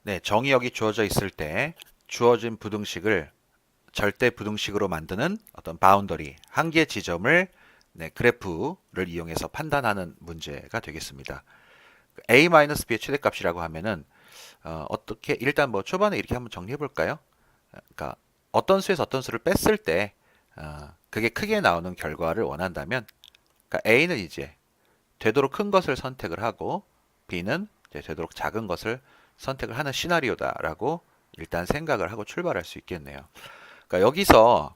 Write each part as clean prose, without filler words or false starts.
네, 정의역이 주어져 있을 때 주어진 부등식을 절대 부등식으로 만드는 어떤 바운더리, 한계 지점을 네, 그래프를 이용해서 판단하는 문제가 되겠습니다. a-b의 최대값이라고 하면은 어떻게 일단 뭐 초반에 이렇게 한번 정리해 볼까요? 그러니까 어떤 수에서 어떤 수를 뺐을 때 그게 크게 나오는 결과를 원한다면 그러니까 a는 이제 되도록 큰 것을 선택을 하고 b는 이제 되도록 작은 것을 선택을 하는 시나리오다라고 일단 생각을 하고 출발할 수 있겠네요. 그러니까 여기서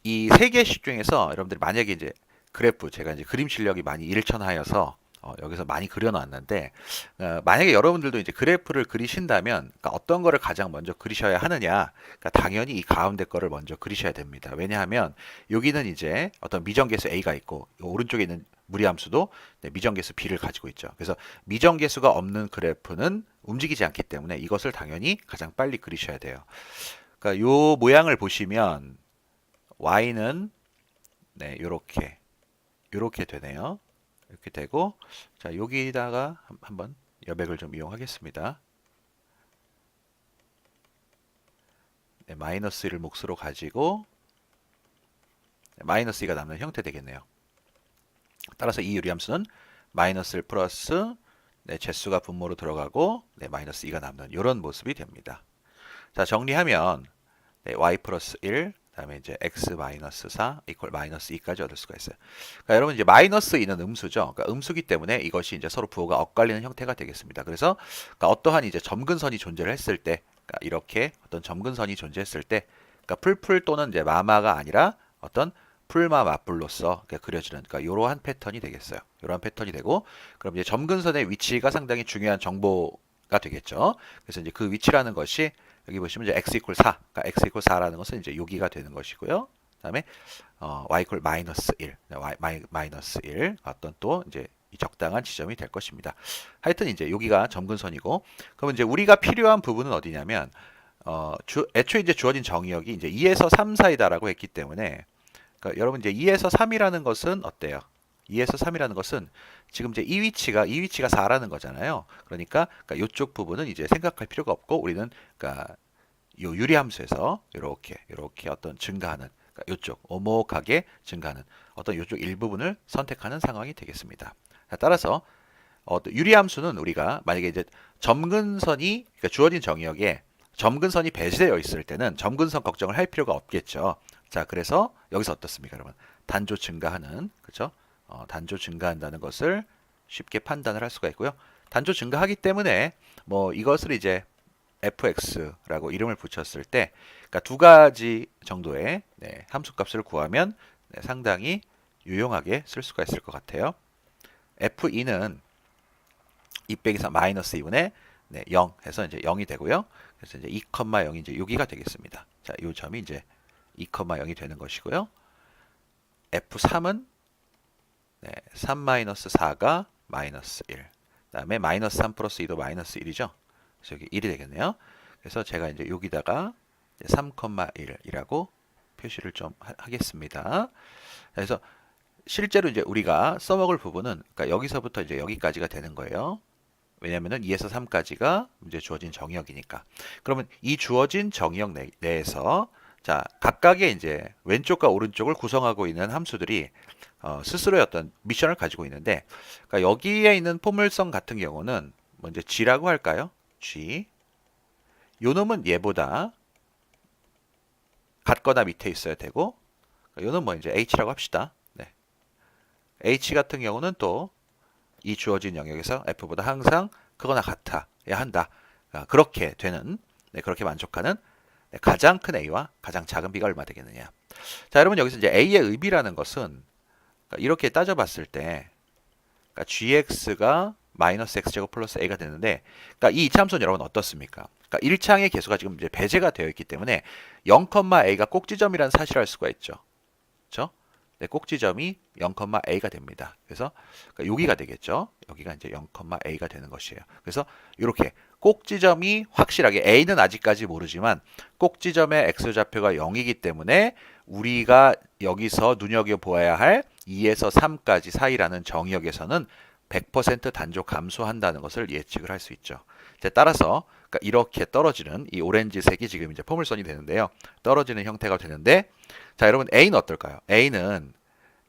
이 세 개씩 중에서 여러분들이 만약에 이제 그래프 제가 이제 그림 실력이 많이 일천하여서 여기서 많이 그려놨는데 만약에 여러분들도 이제 그래프를 그리신다면 그러니까 어떤 거를 가장 먼저 그리셔야 하느냐? 그러니까 당연히 이 가운데 거를 먼저 그리셔야 됩니다. 왜냐하면 여기는 이제 어떤 미정계수 a가 있고 오른쪽에 있는 무리함수도 네, 미정계수 b를 가지고 있죠. 그래서 미정계수가 없는 그래프는 움직이지 않기 때문에 이것을 당연히 가장 빨리 그리셔야 돼요. 그러니까 요 모양을 보시면 y는 네, 요렇게 되네요. 이렇게 되고 자, 여기다가 한번 여백을 좀 이용하겠습니다. 네, 마이너스 1을 몫으로 가지고 네, 마이너스 2가 남는 형태 되겠네요. 따라서 이 유리함수는 마이너스 1 플러스 네, 제수가 분모로 들어가고 네, 마이너스 2가 남는 이런 모습이 됩니다. 자, 정리하면 네, y 플러스 1 그다음에 이제 x 마이너스 4 이퀄 마이너스 2까지 얻을 수가 있어요. 그러니까 여러분 이제 마이너스 2는 음수죠. 그러니까 음수기 때문에 이것이 이제 서로 부호가 엇갈리는 형태가 되겠습니다. 그래서 그러니까 어떠한 이제 점근선이 존재를 했을 때, 그러니까 이렇게 어떤 점근선이 존재했을 때, 그러니까 풀풀 또는 이제 마마가 아니라 어떤 풀마 맞불로서 그려지는 그러니까 이러한 패턴이 되겠어요. 이러한 패턴이 되고 그럼 이제 점근선의 위치가 상당히 중요한 정보가 되겠죠. 그래서 이제 그 위치라는 것이 여기 보시면 이제 x 이퀄 4, 그러니까 x 이퀄 4라는 것은 이제 여기가 되는 것이고요. 그다음에 y 이퀄 마이너스 1, 마이너스 1 어떤 또 이제 이 적당한 지점이 될 것입니다. 하여튼 이제 여기가 점근선이고, 그러면 이제 우리가 필요한 부분은 어디냐면 애초에 이제 주어진 정의역이 이제 2에서 3 사이다라고 했기 때문에, 그러니까 여러분 이제 2에서 3이라는 것은 어때요? 2에서 3이라는 것은 지금 이제 이 위치가 4라는 거잖아요. 그러니까 이쪽 부분은 이제 생각할 필요가 없고 우리는 그러니까 요 유리함수에서 이렇게 어떤 증가하는 그러니까 이쪽 오목하게 증가하는 어떤 이쪽 일부분을 선택하는 상황이 되겠습니다. 따라서 유리함수는 우리가 만약에 이제 점근선이 그러니까 주어진 정의역에 점근선이 배제되어 있을 때는 점근선 걱정을 할 필요가 없겠죠. 자, 그래서 여기서 어떻습니까, 여러분? 단조 증가하는 그죠? 단조 증가한다는 것을 쉽게 판단을 할 수가 있고요. 단조 증가하기 때문에 뭐 이것을 이제 fx라고 이름을 붙였을 때, 그러니까 두 가지 정도의 네, 함수값을 구하면 네, 상당히 유용하게 쓸 수가 있을 것 같아요. f2는 2 빼기 3 마이너스 2분의 네, 0 해서 이제 0이 되고요. 그래서 이제 2,0이 이제 여기가 되겠습니다. 자, 이 점이 이제 2,0이 되는 것이고요. F3은 네, 3 마이너스 4가 마이너스 1. 그다음에 마이너스 3 플러스 2도 마이너스 1이죠. 그래서 여기 1이 되겠네요. 그래서 제가 이제 여기다가 3,1이라고 표시를 좀 하겠습니다. 그래서 실제로 이제 우리가 써먹을 부분은 그러니까 여기서부터 이제 여기까지가 되는 거예요. 왜냐면은 2에서 3까지가 이제 주어진 정의역이니까. 그러면 이 주어진 정의역 내에서 자, 각각의 이제 왼쪽과 오른쪽을 구성하고 있는 함수들이 스스로의 어떤 미션을 가지고 있는데, 그러니까 여기에 있는 포물선 같은 경우는 먼저 G라고 할까요? G. 요 놈은 얘보다 같거나 밑에 있어야 되고, 요는 뭐 이제 H라고 합시다. 네. H 같은 경우는 또 이 주어진 영역에서 F보다 항상 크거나 같아야 한다. 그렇게 되는, 네, 그렇게 만족하는 네, 가장 큰 A와 가장 작은 B가 얼마 되겠느냐. 자, 여러분 여기서 이제 A의 의미라는 것은 그러니까 이렇게 따져봤을 때 그러니까 GX가 마이너스 X제곱 플러스 A가 되는데 그러니까 이 이차함수는 여러분 어떻습니까? 그러니까 1창의 개수가 지금 이제 배제가 되어 있기 때문에 0,A가 꼭지점이라는 사실을 알 수가 있죠. 그렇죠? 네, 꼭지점이 0,a가 됩니다. 그래서 그러니까 여기가 되겠죠. 여기가 이제 0,a가 되는 것이에요. 그래서 이렇게 꼭지점이 확실하게 a는 아직까지 모르지만 꼭지점의 x좌표가 0이기 때문에 우리가 여기서 눈여겨보아야 할 2에서 3까지 사이라는 정의역에서는 100% 단조 감소한다는 것을 예측을 할 수 있죠. 이제 따라서 그러니까 이렇게 떨어지는 이 오렌지색이 지금 이제 포물선이 되는데요. 떨어지는 형태가 되는데 자, 여러분 A는 어떨까요? A는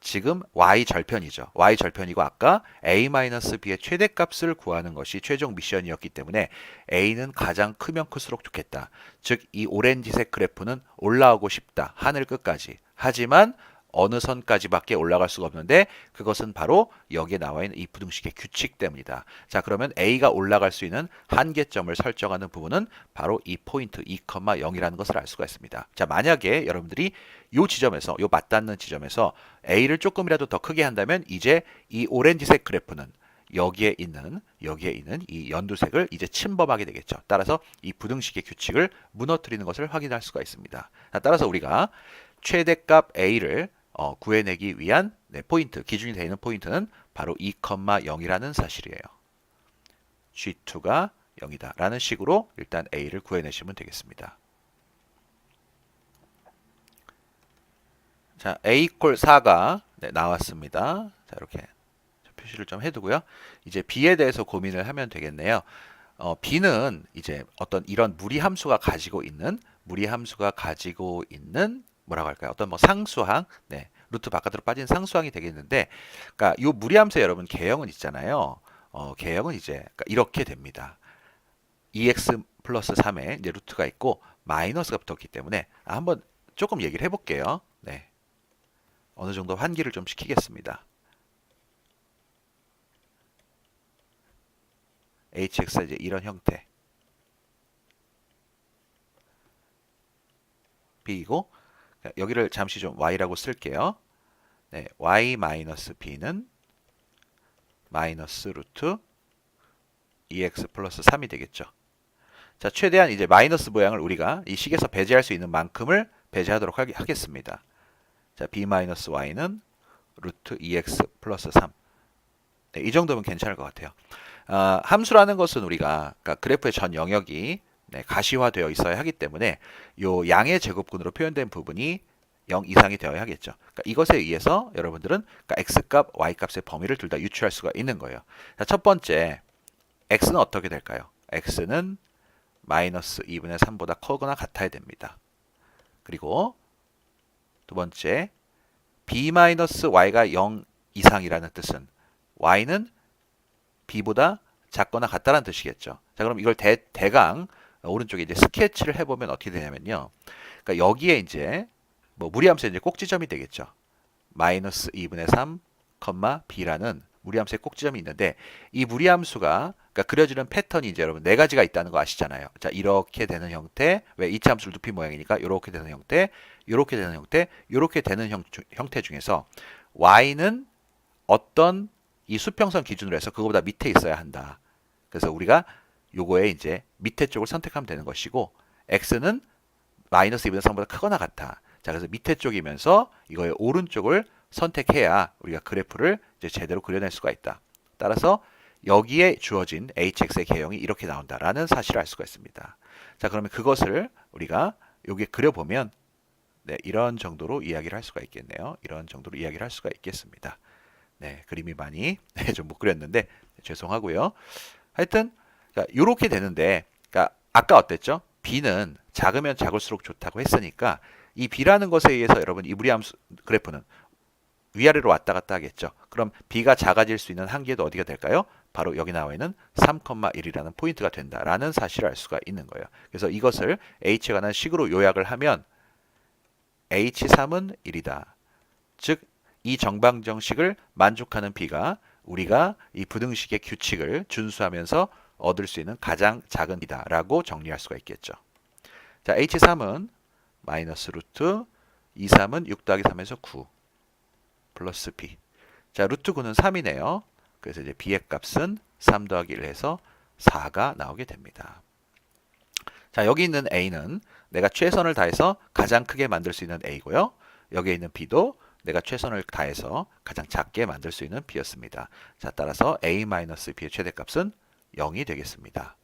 지금 y 절편이죠. y 절편이고 아까 a-b의 최대값을 구하는 것이 최종 미션이었기 때문에 a는 가장 크면 클수록 좋겠다. 즉 이 오렌지색 그래프는 올라오고 싶다. 하늘 끝까지. 하지만 어느 선까지밖에 올라갈 수가 없는데 그것은 바로 여기에 나와 있는 이 부등식의 규칙 때문이다. 자, 그러면 A가 올라갈 수 있는 한계점을 설정하는 부분은 바로 이 포인트 2,0이라는 것을 알 수가 있습니다. 자, 만약에 여러분들이 요 지점에서 요 맞닿는 지점에서 A를 조금이라도 더 크게 한다면 이제 이 오렌지색 그래프는 여기에 있는 이 연두색을 이제 침범하게 되겠죠. 따라서 이 부등식의 규칙을 무너뜨리는 것을 확인할 수가 있습니다. 자, 따라서 우리가 최대값 A를 구해내기 위한 포인트, 기준이 되어 있는 포인트는 바로 2,0이라는 사실이에요. G2가 0이다 라는 식으로 일단 A를 구해내시면 되겠습니다. 자, A 콜 4가 나왔습니다. 자, 이렇게 표시를 좀 해두고요. 이제 B에 대해서 고민을 하면 되겠네요. B는 이제 어떤 이런 무리함수가 가지고 있는 뭐라고 할까요? 어떤 뭐 상수항, 루트 바깥으로 빠진 상수항이 되겠는데, 그러니까 이 무리함수에 여러분 개형은 있잖아요. 개형은 이제 그러니까 이렇게 됩니다. 2x 플러스 3에 이제 루트가 있고 마이너스가 붙었기 때문에 한번 조금 얘기를 해볼게요. 네, 어느 정도 환기를 좀 시키겠습니다. hx가 이제 이런 형태 b이고 여기를 잠시 좀 y라고 쓸게요. 네, y-b는 마이너스 루트 2x 플러스 3이 되겠죠. 자, 최대한 이제 마이너스 모양을 우리가 이 식에서 배제할 수 있는 만큼을 배제하도록 하겠습니다. 자, b-y는 루트 2x 플러스 3. 네, 이 정도면 괜찮을 것 같아요. 함수라는 것은 우리가 그러니까 그래프의 전 영역이 가시화되어 있어야 하기 때문에 요 양의 제곱근으로 표현된 부분이 0 이상이 되어야 하겠죠. 그러니까 이것에 의해서 여러분들은 그러니까 x값, y값의 범위를 둘 다 유추할 수가 있는 거예요. 자, 첫 번째 x는 어떻게 될까요? x는 마이너스 2분의 3보다 크거나 같아야 됩니다. 그리고 두 번째 b-y가 0 이상이라는 뜻은 y는 b보다 작거나 같다는 뜻이겠죠. 자, 그럼 이걸 대강 오른쪽에 이제 스케치를 해보면 어떻게 되냐면요. 그러니까 여기에 이제 뭐 무리함수의 이제 꼭지점이 되겠죠. 마이너스 2분의 3, b라는 무리함수의 꼭지점이 있는데 이 무리함수가 그러니까 그려지는 패턴이 이제 여러분 네 가지가 있다는 거 아시잖아요. 자, 이렇게 되는 형태, 왜 이차함수를 높인 모양이니까 이렇게 되는 형태, 이렇게 되는 형태, 이렇게 되는 형태 중에서 y는 어떤 이 수평선 기준으로 해서 그거보다 밑에 있어야 한다. 그래서 우리가 요거에 이제 밑에 쪽을 선택하면 되는 것이고 x는 마이너스 2분의 3보다 크거나 같아. 자, 그래서 밑에 쪽이면서 이거의 오른쪽을 선택해야 우리가 그래프를 이제 제대로 그려낼 수가 있다. 따라서 여기에 주어진 hx의 개형이 이렇게 나온다라는 사실을 알 수가 있습니다. 자, 그러면 그것을 우리가 여기에 그려보면 이런 정도로 이야기를 할 수가 있겠네요. 이런 정도로 이야기를 할 수가 있겠습니다. 네, 그림이 많이 좀 못 그렸는데 죄송하고요. 하여튼 이렇게 되는데 그러니까 아까 어땠죠? b는 작으면 작을수록 좋다고 했으니까 이 b라는 것에 의해서 여러분 이 무리함수 그래프는 위아래로 왔다 갔다 하겠죠. 그럼 b가 작아질 수 있는 한계도 어디가 될까요? 바로 여기 나와 있는 3,1이라는 포인트가 된다라는 사실을 알 수가 있는 거예요. 그래서 이것을 h에 관한 식으로 요약을 하면 h3은 1이다. 즉 이 정방정식을 만족하는 b가 우리가 이 부등식의 규칙을 준수하면서 얻을 수 있는 가장 작은 이다라고 정리할 수가 있겠죠. 자, h3은 마이너스 루트 23은 6 더하기 3에서 9 플러스 b. 자, 루트 9는 3이네요. 그래서 이제 b의 값은 3 더하기 1 해서 4가 나오게 됩니다. 자, 여기 있는 a는 내가 최선을 다해서 가장 크게 만들 수 있는 a고요. 여기에 있는 b도 내가 최선을 다해서 가장 작게 만들 수 있는 b였습니다. 자, 따라서 a-b의 최대값은 0이 되겠습니다.